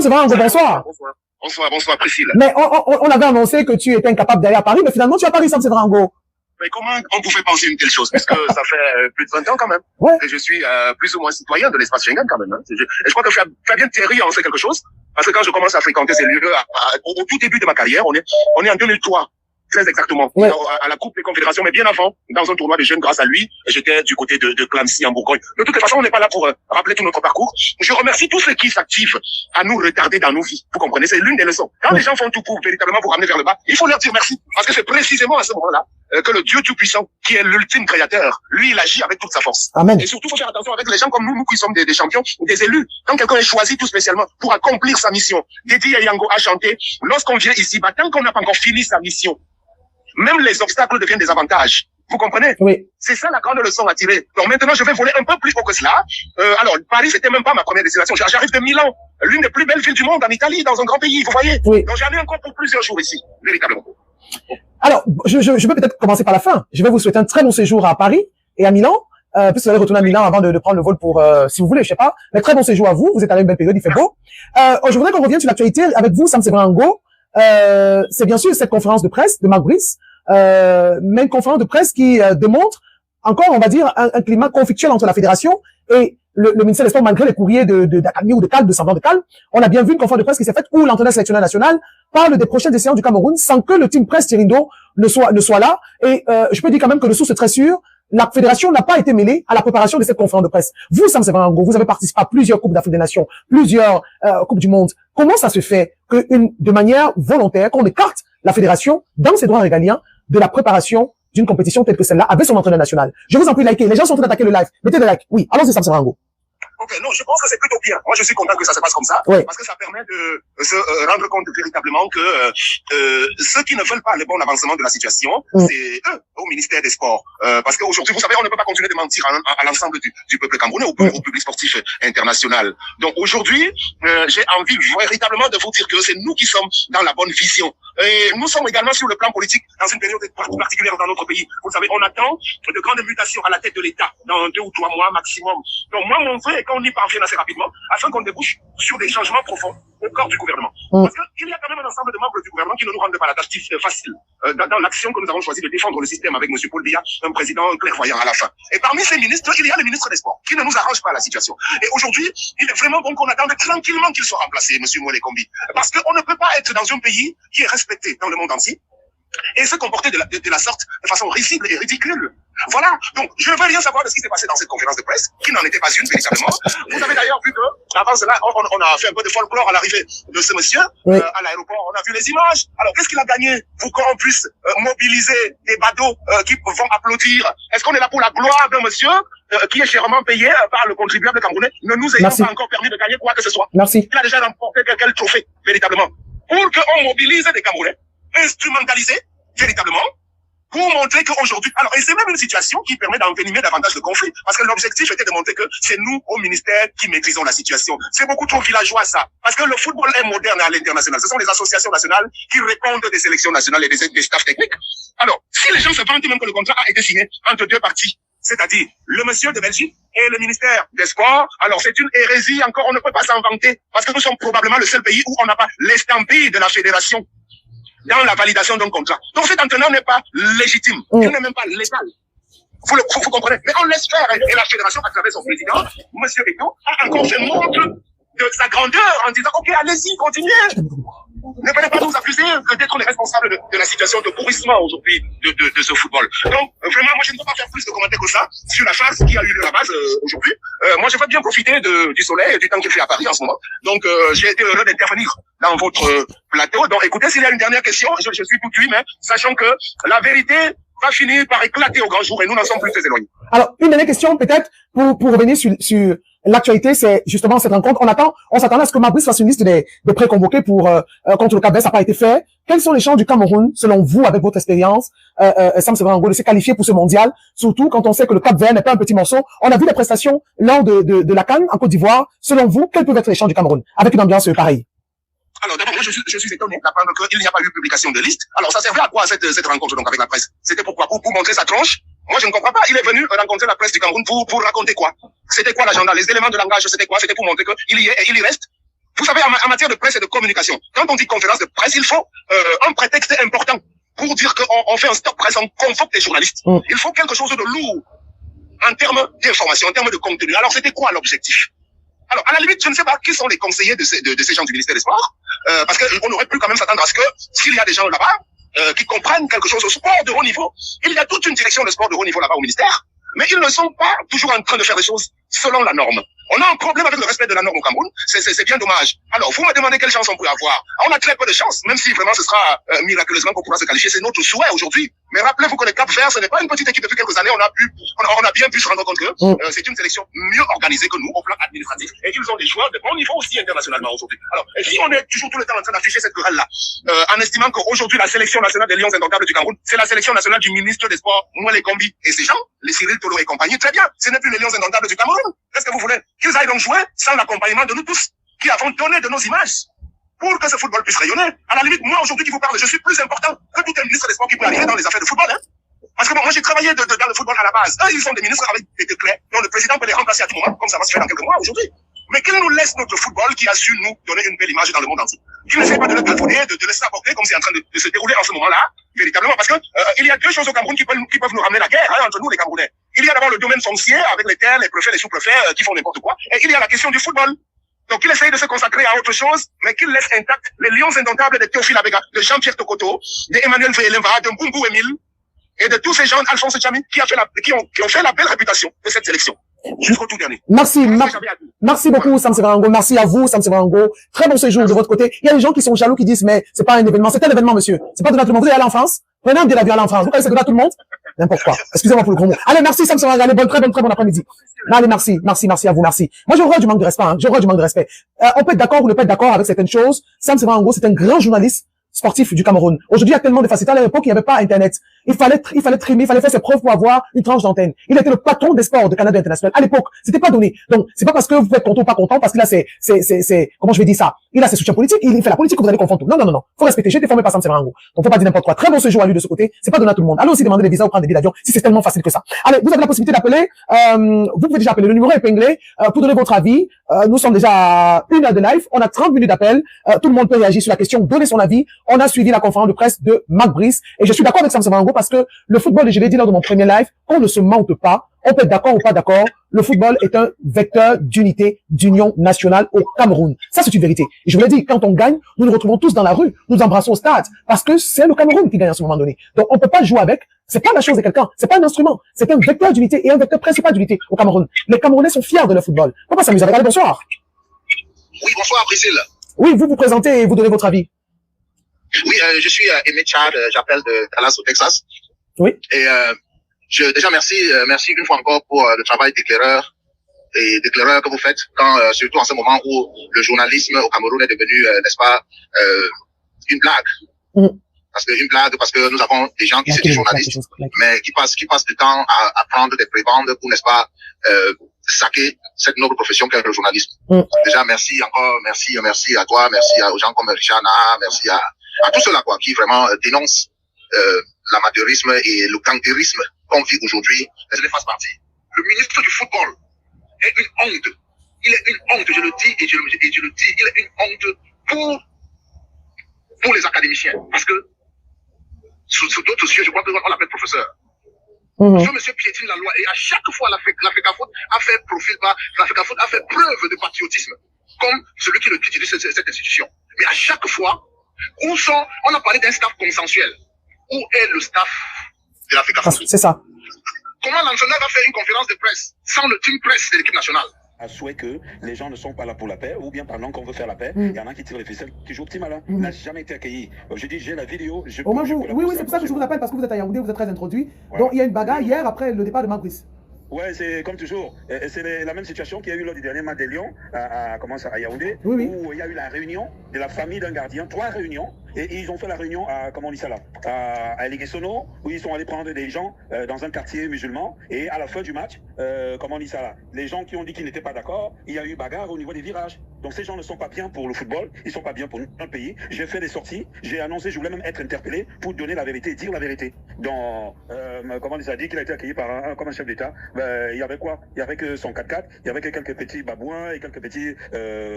Sevrango, bonsoir. Bonsoir, Priscille. Mais on avait annoncé que tu étais incapable d'aller à Paris, mais finalement tu es à Paris, Sam Sevrango. Mais comment on pouvait penser une telle chose? Parce que ça fait plus de 20 ans quand même. Ouais. Et je suis plus ou moins citoyen de l'espace Schengen quand même. Hein. Et je crois que Fabien Thierry en sait quelque chose. Parce que quand je commence à fréquenter ces lieux, au tout début de ma carrière, on est en 2003. Très exactement. Ouais. À la Coupe des Confédérations, mais bien avant, dans un tournoi de jeunes, grâce à lui, j'étais du côté de Clamcy en Bourgogne. De toute façon, on n'est pas là pour rappeler tout notre parcours. Je remercie tous ceux qui s'activent à nous retarder dans nos vies. Vous comprenez, c'est l'une des leçons. Quand les gens font tout pour véritablement vous ramener vers le bas, il faut leur dire merci. Parce que c'est précisément à ce moment-là que le Dieu Tout-Puissant, qui est l'ultime créateur, lui, il agit avec toute sa force. Amen. Et surtout, il faut faire attention avec les gens comme nous qui sommes des champions ou des élus. Quand quelqu'un est choisi tout spécialement pour accomplir sa mission, Dédi Yango a chanté, lorsqu'on vient ici, tant qu'on n'a pas encore fini sa mission, même les obstacles deviennent des avantages. Vous comprenez? Oui. C'est ça la grande leçon à tirer. Donc maintenant, je vais voler un peu plus haut que cela. Alors, Paris, c'était même pas ma première destination. J'arrive de Milan, l'une des plus belles villes du monde en Italie, dans un grand pays, vous voyez? Oui. Donc j'en ai encore pour plusieurs jours ici, véritablement. Alors, je vais peut-être commencer par la fin. Je vais vous souhaiter un très bon séjour à Paris et à Milan. Puisque vous allez retourner à Milan avant de prendre le vol pour, si vous voulez, je sais pas. Mais très bon séjour à vous. Vous êtes à une belle période, il fait beau. Je voudrais qu'on revienne sur l'actualité avec vous, Sam Sevrango. C'est bien sûr cette conférence de presse de Marc Brice, mais une conférence de presse qui démontre encore, on va dire, un climat conflictuel entre la fédération et le ministère des Sports, malgré les courriers d'Akami ou de Calme, de semblant de Calme. On a bien vu une conférence de presse qui s'est faite où l'entraîneur sélectionneur national parle des prochaines décisions du Cameroun sans que le team presse Thirindo ne soit là. Et je peux dire quand même que de source très sûre, la fédération n'a pas été mêlée à la préparation de cette conférence de presse. Vous, Sam Sevrango, vous avez participé à plusieurs Coupes d'Afrique des Nations, plusieurs Coupes du Monde. Comment ça se fait que de manière volontaire, qu'on écarte la fédération dans ses droits régaliens de la préparation d'une compétition telle que celle-là avec son entraîneur national? Je vous en prie, likez. Les gens sont en train d'attaquer le live. Mettez des likes. Oui, allons-y, Sam Sevrango. Ok, non, je pense que c'est plutôt bien. Moi, je suis content que ça se passe comme ça, Oui. parce que ça permet de se rendre compte véritablement que ceux qui ne veulent pas le bon avancement de la situation, c'est eux, au ministère des Sports. Parce qu'aujourd'hui, vous savez, on ne peut pas continuer de mentir à l'ensemble du peuple camerounais, au public sportif international. Donc aujourd'hui, j'ai envie véritablement de vous dire que c'est nous qui sommes dans la bonne vision. Et nous sommes également sur le plan politique dans une période particulière dans notre pays. Vous savez, on attend de grandes mutations à la tête de l'État dans 2 ou 3 mois maximum. Donc moi, mon vœu est qu'on y parvienne assez rapidement afin qu'on débouche sur des changements profonds au corps du gouvernement. Parce qu'il y a quand même un ensemble de membres du gouvernement qui ne nous rendent pas la tâche facile dans l'action que nous avons choisi de défendre le système avec M. Paul Biya, un président clairvoyant à la fin. Et parmi ces ministres, il y a le ministre des Sports qui ne nous arrange pas la situation. Et aujourd'hui, il est vraiment bon qu'on attende tranquillement qu'il soit remplacé, M. Mwele Kombi. Parce qu'on ne peut pas être dans un pays qui est respecté dans le monde entier et se comporter de la sorte de façon risible et ridicule. Voilà. Donc, je ne veux rien savoir de ce qui s'est passé dans cette conférence de presse, qui n'en était pas une, véritablement. Vous avez d'ailleurs vu que, avant cela, on a fait un peu de folklore à l'arrivée de ce monsieur, à l'aéroport. On a vu les images. Alors, qu'est-ce qu'il a gagné pour qu'on puisse mobiliser des badauds qui vont applaudir? Est-ce qu'on est là pour la gloire d'un monsieur qui est chèrement payé par le contribuable camerounais? Ne nous ayons pas encore permis de gagner quoi que ce soit. Merci. Il a déjà remporté quel trophée, véritablement. Pour qu'on mobilise des Camerounais, instrumentalisés, véritablement, pour montrer qu'aujourd'hui, alors, et c'est même une situation qui permet d'envenimer davantage de conflits, parce que l'objectif était de montrer que c'est nous, au ministère, qui maîtrisons la situation. C'est beaucoup trop villageois, ça. Parce que le football est moderne à l'international. Ce sont les associations nationales qui répondent des sélections nationales et des staffs techniques. Alors, si les gens se vantent même que le contrat a été signé entre 2 parties, c'est-à-dire le monsieur de Belgique et le ministère des Sports, alors c'est une hérésie encore, on ne peut pas s'en vanter, parce que nous sommes probablement le seul pays où on n'a pas l'estampille de la fédération dans la validation d'un contrat. Donc cet entraîneur n'est pas légitime, il n'est même pas légal. Vous comprenez? Mais on laisse faire, et la fédération, à travers son président, monsieur Eto, a encore fait montre de sa grandeur en disant, ok, allez-y, continuez. Ne venez pas nous accuser d'être les responsables de la situation de pourrissement aujourd'hui de ce football. Donc, vraiment, moi, je ne peux pas faire plus de commentaires que ça sur la phase qui a eu lieu à la base aujourd'hui. Moi, je veux bien profiter du soleil et du temps qu'il fait à Paris en ce moment. Donc, j'ai été heureux d'intervenir dans votre plateau. Donc, écoutez, s'il y a une dernière question, je suis tout cuit, mais sachant que la vérité va finir par éclater au grand jour et nous n'en sommes plus très éloignés. Alors, une dernière question, peut-être, pour revenir sur l'actualité, c'est justement cette rencontre. On s'attendait à ce que Marc Brice fasse une liste des pré-convoqués pour contre le Cap-Vert, ça n'a pas été fait. Quelles sont les chances du Cameroun, selon vous, avec votre expérience, Sam Sevrango, de se qualifier pour ce mondial, surtout quand on sait que le Cap-Vert n'est pas un petit morceau? On a vu les prestations lors de la CAN en Côte d'Ivoire. Selon vous, quelles peuvent être les chances du Cameroun, avec une ambiance pareille? Alors d'abord, moi je suis étonné d'apprendre qu'il n'y a pas eu publication de liste. Alors ça servait à quoi cette rencontre donc avec la presse? C'était pourquoi? Pour montrer sa tronche? Moi je ne comprends pas. Il est venu rencontrer la presse du Cameroun pour raconter quoi? C'était quoi l'agenda? Les éléments de langage, c'était quoi? C'était pour montrer qu'il y est et il y reste. Vous savez, en matière de presse et de communication, quand on dit conférence de presse, il faut un prétexte important pour dire qu'on fait un stop presse, on convoque les journalistes. Il faut quelque chose de lourd en termes d'information, en termes de contenu. Alors, c'était quoi l'objectif? Alors, à la limite, je ne sais pas qui sont les conseillers de ces gens du ministère des Sports, parce qu'on aurait pu quand même s'attendre à ce que, s'il y a des gens là-bas qui comprennent quelque chose au sport de haut niveau, il y a toute une direction de sport de haut niveau là-bas au ministère, mais ils ne sont pas toujours en train de faire des choses selon la norme. On a un problème avec le respect de la norme au Cameroun, c'est bien dommage. Alors, vous me demandez quelle chance on pourrait avoir. On a très peu de chance, même si vraiment ce sera miraculeusement qu'on pourra se qualifier, c'est notre souhait aujourd'hui. Mais rappelez-vous que le Cap Vert, ce n'est pas une petite équipe depuis quelques années, on a bien pu se rendre compte que c'est une sélection mieux organisée que nous au plan administratif. Et qu'ils ont des joueurs de bon niveau aussi internationalement aujourd'hui. Alors, si on est toujours tout le temps en train d'afficher cette querelle-là, en estimant qu'aujourd'hui la sélection nationale des Lions indomptables du Cameroun, c'est la sélection nationale du ministre des Sports, Mouele Kombi, et ces gens, les Cyril Tolo et compagnie, très bien, ce n'est plus les Lions indomptables du Cameroun. Qu'est-ce que vous voulez? Qu'ils aillent donc jouer sans l'accompagnement de nous tous, qui avons donné de nos images pour que ce football puisse rayonner. À la limite, moi aujourd'hui qui vous parle, je suis plus important que tout un ministre des Sports qui peut arriver dans les affaires de football. Hein. Parce que moi j'ai travaillé dans le football à la base. Eux, ils sont des ministres avec des décrets dont le président peut les remplacer à tout moment, comme ça va se faire dans quelques mois aujourd'hui. Mais qu'ils nous laissent notre football qui a su nous donner une belle image dans le monde entier. Qu'ils n'essaient pas de le galvauder, de laisser apporter comme c'est en train de se dérouler en ce moment-là, véritablement. Parce que il y a deux choses au Cameroun qui peuvent nous ramener la guerre entre nous les Camerounais. Il y a d'abord le domaine foncier avec les terres, les préfets, les sous-préfets qui font n'importe quoi. Et il y a la question du football. Donc, il essaye de se consacrer à autre chose, mais qu'il laisse intact les Lions indomptables de Théophile Abega, de Jean-Pierre Tokoto, d'Emmanuel Veyelemva, de Mbumbu Emile, et de tous ces gens, Alphonse Tchami, qui ont fait la belle réputation de cette sélection. Jusqu'au tout dernier. Merci beaucoup, Sam Severango. Merci à vous, Sam Severango. Très bon séjour de votre côté. Il y a des gens qui sont jaloux, qui disent, mais c'est pas un événement. C'est un événement, monsieur. C'est pas donné à tout le monde. Vous allez aller en France. Prenez un billet d'avion en France. Vous connaissez, c'est donné à tout le monde. N'importe quoi. Excusez-moi pour le gros mot. Allez, merci, Sam Severango. Allez, très bon après-midi. Allez, merci à vous, merci. Moi, j'ai horreur du manque de respect, J'ai horreur du manque de respect. On peut être d'accord ou ne pas être d'accord avec certaines choses. Sam Severango, c'est un grand journaliste sportif du Cameroun. Aujourd'hui, il y a tellement de facilités. À l'époque, il n'y avait pas Internet. Il fallait trimer, il fallait faire ses preuves pour avoir une tranche d'antenne. Il était le patron des sports de Canada International. À l'époque, c'était pas donné. Donc, c'est pas parce que vous êtes content ou pas content, parce qu'il a comment je vais dire ça? Il a ses soutiens politiques, il fait la politique que vous allez confondre tout. Non. Faut respecter. J'ai été formé par Sam Severango. Donc, faut pas dire n'importe quoi. Très bon séjour à lui de ce côté. C'est pas donné à tout le monde. Allez aussi demander des visas ou prendre des billets d'avion si c'est tellement facile que ça. Allez, vous avez la possibilité d'appeler. Vous pouvez déjà appeler. Le numéro est épinglé, pour donner votre avis. Nous sommes déjà à 1 heure de live. On a 30 minutes d'appel. Tout le monde peut réagir sur la question, donner son avis. On a suivi la conférence de presse de Marc Brice. Et je suis d'accord avec Sam Severango parce que le football, et je l'ai dit lors de mon premier live, on ne se mente pas. On peut être d'accord ou pas d'accord. Le football est un vecteur d'unité, d'union nationale au Cameroun. Ça, c'est une vérité. Et je vous l'ai dit, quand on gagne, nous nous retrouvons tous dans la rue. Nous embrassons au stade. Parce que c'est le Cameroun qui gagne à ce moment donné. Donc, on peut pas jouer avec. C'est pas la chose de quelqu'un. C'est pas un instrument. C'est un vecteur d'unité et un vecteur principal d'unité au Cameroun. Les Camerounais sont fiers de leur football. On va s'amuser avec. Allez, bonsoir. Oui, bonsoir, Priscille. Oui, vous vous présentez et vous donnez votre avis. Oui, je suis Aimé Chad, j'appelle de Dallas au Texas. Oui. Et déjà merci une fois encore pour le travail d'éclaireur que vous faites, surtout en ce moment où le journalisme au Cameroun est devenu, n'est-ce pas, une blague. Parce que nous avons des gens qui se disent journalistes, mais qui passent du temps à prendre des prébendes pour, n'est-ce pas, saquer cette noble profession qu'est le journalisme. Déjà, merci à toi, merci aux gens comme Richard Naha, merci à tous ceux-là, quoi, qui vraiment dénoncent l'amateurisme et le gantérisme qu'on vit aujourd'hui. Je les fasse partie. Le ministre du football est une honte. Il est une honte, je le dis et je le dis, il est une honte pour les académiciens. Parce que sous d'autres cieux, je crois qu'on l'appelle professeur. Ce monsieur piétine la loi et à chaque fois l'Africafoot a fait l'Africafoot a fait preuve de patriotisme, comme celui qui le dirige cette institution. Mais à chaque fois, on a parlé d'un staff consensuel. Où est le staff de l'Africafoot? C'est ça. Comment l'entraîneur va faire une conférence de presse sans le team presse de l'équipe nationale? À souhait que les gens ne sont pas là pour la paix, ou bien pendant qu'on veut faire la paix, il y en a qui tirent les ficelles, qui jouent au petit malin. Il n'a jamais été accueilli. Je dis, j'ai la vidéo. Oui, c'est pour ça que je vous appelle, parce que vous êtes à Yaoundé, vous êtes très introduit. Ouais. Donc, il y a une bagarre hier après le départ de Marc Brice. Ouais, c'est comme toujours. C'est la même situation qu'il y a eu lors du dernier match des Lions à Yaoundé, où il y a eu la réunion de la famille d'un gardien, 3 réunions, Et ils ont fait la réunion à, comment on dit ça là, à Eligé-Sono, où ils sont allés prendre des gens dans un quartier musulman. Et à la fin du match, comment on dit ça là, les gens qui ont dit qu'ils n'étaient pas d'accord, il y a eu bagarre au niveau des virages. Donc ces gens ne sont pas bien pour le football, ils ne sont pas bien pour notre pays. J'ai fait des sorties, j'ai annoncé, je voulais même être interpellé pour donner la vérité, dire la vérité. Donc, comment il a dit qu'il a été accueilli par comme un chef d'État. Il y avait quoi? Il y avait que son 4x4, il y avait que quelques petits babouins et quelques petits,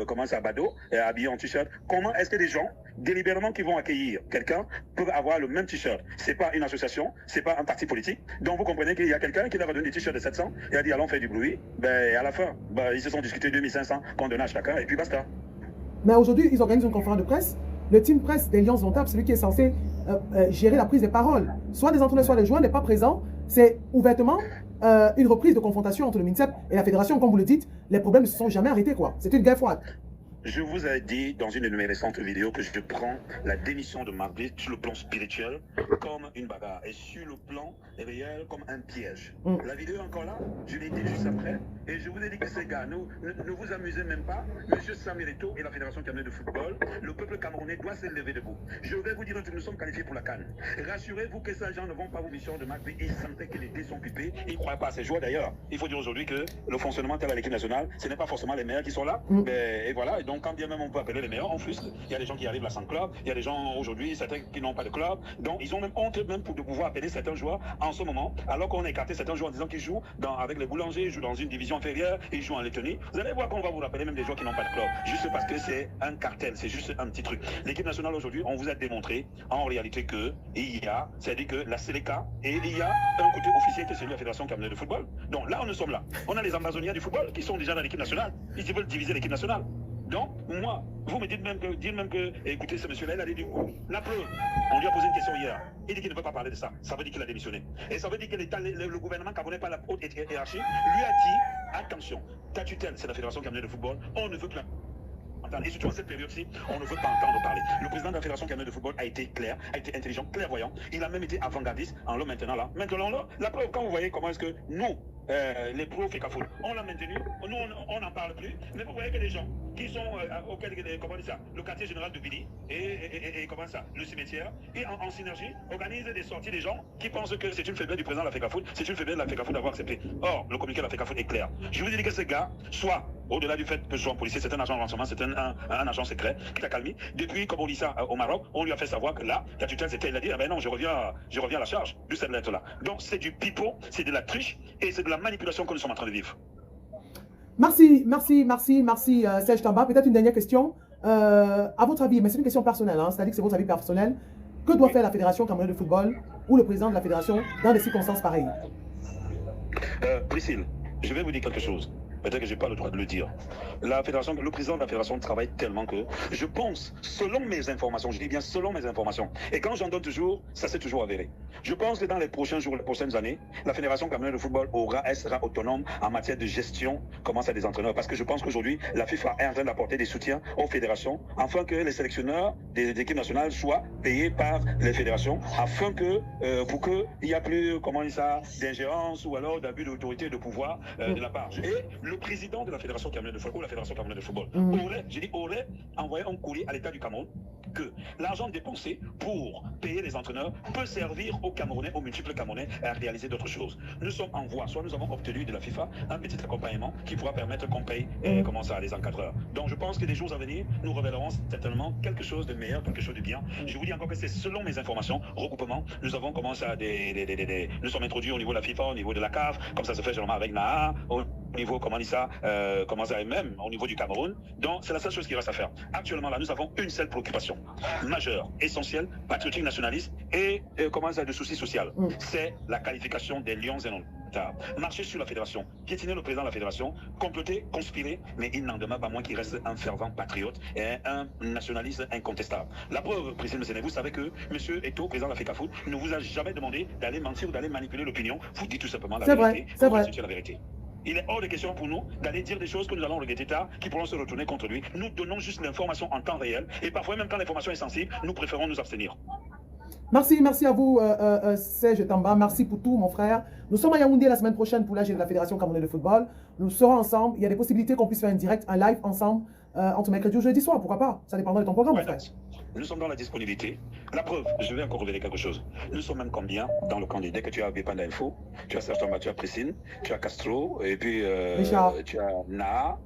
comment ça, badauds, habillés en t-shirt. Comment est-ce que des gens, délibérément qui vont accueillir quelqu'un, peuvent avoir le même t-shirt? C'est pas une association, c'est pas un parti politique. Donc vous comprenez qu'il y a quelqu'un qui leur a donné des t-shirts de 700 et a dit allons faire du bruit. À la fin, ils se sont discutés 2500 qu'on donnait à chacun et puis basta. Mais aujourd'hui, ils organisent une conférence de presse. Le team presse des Lions Indomptables, celui qui est censé gérer la prise des paroles, soit des entraîneurs, soit des joueurs, n'est pas présent. C'est ouvertement une reprise de confrontation entre le MINSEP et la fédération. Comme vous le dites, les problèmes ne se sont jamais arrêtés, quoi. C'est une guerre froide. Je vous ai dit dans une de mes récentes vidéos que je prends la démission de Mardi sur le plan spirituel comme une bagarre et sur le plan réel comme un piège. La vidéo est encore là, je l'ai dit juste après et je vous ai dit que ces gars, ne vous amusez même pas. Monsieur Samuel Eto'o et la Fédération camerounaise de football, le peuple camerounais doit se lever debout. Je vais vous dire que nous sommes qualifiés pour la CAN. Rassurez-vous que ces gens ne vont pas vous mission de Mardi. Ils sentaient que les dés sont pipés. Ils ne croient pas à ces joueurs d'ailleurs. Il faut dire aujourd'hui que le fonctionnement tel à l'équipe nationale, ce n'est pas forcément les meilleurs qui sont là. Et voilà. Et donc, quand bien même on peut appeler les meilleurs, on frustre. Il y a des gens qui arrivent là sans club, il y a des gens aujourd'hui, certains qui n'ont pas de club. Donc ils ont même honte même pour de pouvoir appeler certains joueurs en ce moment, alors qu'on a écarté certains joueurs en disant qu'ils jouent avec les boulangers, ils jouent dans une division inférieure, ils jouent en Lettonie. Vous allez voir qu'on va vous rappeler même des joueurs qui n'ont pas de club, juste parce que c'est un cartel, c'est juste un petit truc. L'équipe nationale aujourd'hui, on vous a démontré en réalité que il y a, c'est-à-dire que la Séléka, et il y a un côté officiel qui est celui de la Fédération camerounaise de football. Donc là, nous sommes là. On a les ambassadeurs du football qui sont déjà dans l'équipe nationale. Ils veulent diviser l'équipe nationale. Donc, moi, vous me dites même que, écoutez, ce monsieur-là, il a dit du coup. La preuve, on lui a posé une question hier. Il dit qu'il ne veut pas parler de ça. Ça veut dire qu'il a démissionné. Et ça veut dire que le gouvernement camerounais par la haute hiérarchie lui a dit, attention, ta tutelle, c'est la Fédération camerounaise de football, on ne veut plus entendre. Et surtout à cette période-ci, on ne veut pas entendre parler. Le président de la Fédération camerounaise de football a été clair, a été intelligent, clairvoyant. Il a même été avant-gardiste en le maintenant là. Maintenant là, la preuve, quand vous voyez comment est-ce que nous, les pros FECAFOOT, on l'a maintenu, nous on n'en parle plus, mais vous voyez que les gens qui sont comment dire ça, le quartier général de Billy et comment ça, le cimetière, et en synergie, organisent des sorties des gens qui pensent que c'est une faiblesse du président de la FECAFOOT, c'est une faiblesse de la FECAFOOT d'avoir accepté. Or, le communiqué de la FECAFOOT est clair. Je vous dis que ce gars, soit au-delà du fait que je sois un policier, c'est un agent de renseignement, c'est un agent secret qui l'a calmé. Depuis, comme on dit ça au Maroc, on lui a fait savoir que là, la tutelle c'était, il a dit, ah ben non, je reviens à la charge de cette lettre-là. Donc c'est du pipeau, c'est de la triche et c'est de la manipulation que nous sommes en train de vivre. Merci, Serge Tamba. Peut-être une dernière question. À votre avis, mais c'est une question personnelle, hein, c'est-à-dire que c'est votre avis personnel. Que doit faire la Fédération camerounaise de football ou le président de la Fédération dans des circonstances pareilles? Priscille, je vais vous dire quelque chose. Peut-être que je n'ai pas le droit de le dire. Le président de la fédération travaille tellement que je pense, selon mes informations, je dis bien selon mes informations, et quand j'en donne toujours, ça s'est toujours avéré. Je pense que dans les prochains jours, les prochaines années, la Fédération camerounaise de football sera autonome en matière de gestion, comment ça, des entraîneurs. Parce que je pense qu'aujourd'hui, la FIFA est en train d'apporter des soutiens aux fédérations, afin que les sélectionneurs des équipes nationales soient payés par les fédérations, afin que, pour qu'il n'y ait plus, comment dire ça, d'ingérence ou alors d'abus d'autorité, de pouvoir de la part. Et le président de la Fédération camerounaise de football, ou la Fédération camerounaise de football, aurait envoyé un courrier à l'État du Cameroun que l'argent dépensé pour payer les entraîneurs peut servir aux Camerounais, aux multiples Camerounais à réaliser d'autres choses. Nous sommes en voie, soit nous avons obtenu de la FIFA un petit accompagnement qui pourra permettre qu'on paye comment ça, les encadreurs. Donc je pense que les jours à venir, nous révélerons certainement quelque chose de meilleur, quelque chose de bien. Je vous dis encore que c'est selon mes informations, regroupement, nous avons commencé à nous sommes introduits au niveau de la FIFA, au niveau de la CAF, comme ça se fait généralement avec NAA, au niveau, comment dit ça, et même au niveau du Cameroun. Donc c'est la seule chose qui reste à faire. Actuellement là, nous avons une seule préoccupation majeure, essentielle, patriotique, nationaliste et de soucis social. C'est la qualification des Lions Indomptables. Marcher sur la fédération, piétiner le président de la fédération, comploter, conspirer, mais il n'en demeure pas moins qu'il reste un fervent patriote et un nationaliste incontestable. La preuve, président de Sénégal, vous savez que M. Eto'o, président de la FECAFOOT, ne vous a jamais demandé d'aller mentir ou d'aller manipuler l'opinion. Vous dites tout simplement la vérité. C'est vrai. La vérité. Il est hors de question pour nous d'aller dire des choses que nous allons regretter tard, qui pourront se retourner contre lui. Nous donnons juste l'information en temps réel, et parfois même quand l'information est sensible, nous préférons nous abstenir. Merci à vous, Serge Tamba. Merci pour tout, mon frère. Nous sommes à Yaoundé la semaine prochaine pour l'AG de la Fédération camerounaise de football. Nous serons ensemble. Il y a des possibilités qu'on puisse faire un direct, un live ensemble entre mercredi ou jeudi soir, pourquoi pas? Ça dépendra de ton programme, mon frère. Nous sommes dans la disponibilité. La preuve, je vais encore révéler quelque chose. Nous sommes même combien dans le candidat que tu as Bépanda Info, tu as Serge Thomas, tu as Priscine, tu as Castro, et puis tu as Na,